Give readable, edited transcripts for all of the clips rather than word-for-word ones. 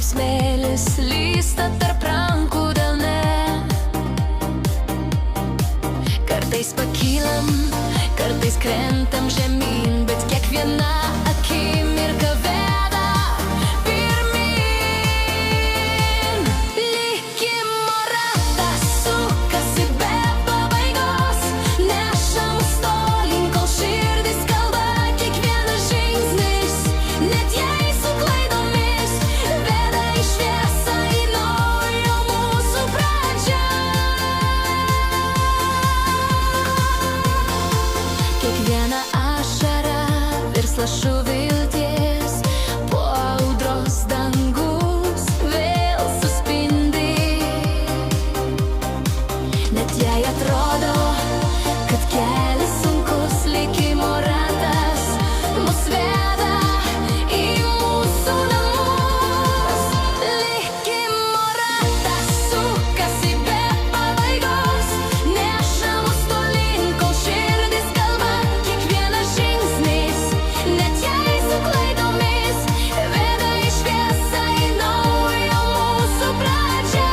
smėlis lysta tarp rankų delne. Kartais pakylam, kartais krentam žemyn, bet kiekviena akimirka veda pirmyn. Likimo ratas sukasi be pabaigos, neša mus tolyn, kol širdis kalba. Kiekvienas žingsnis, net jei su klaidomis, veda į šviesą, į naujo mūsų pradžią. Kiekviena ašara virs lašu vilties, po audros dangus vėl suspindi. Net jei atrodo, kad kelias sunkus, likimo ratas mus veda į mūsų namus. Likimo ratas sukasi be pabaigos, neša mus tolyn, kol širdis kalba. Kiekvienas žingsnis, net jei su klaidomis, veda į šviesą, į naujo mūsų pradžią.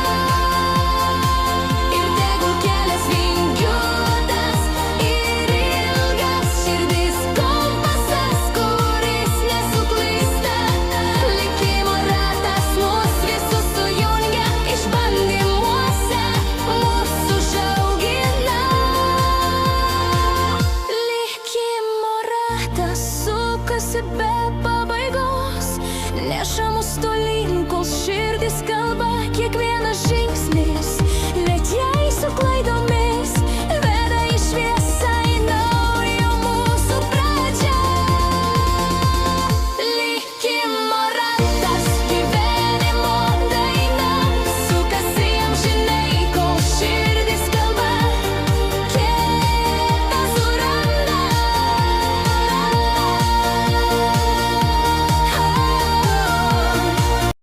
Ir tegul kelias vingiuotas ir ilgas, širdis kompasas, kuris nesuklysta. Likimo ratas mus visus sujungia, išbandymuose mus užaugina. Likimo ratas sukasi be pabaigos, neša mus tolyn, kol širdis kalba. Kiekvienas žingsnis,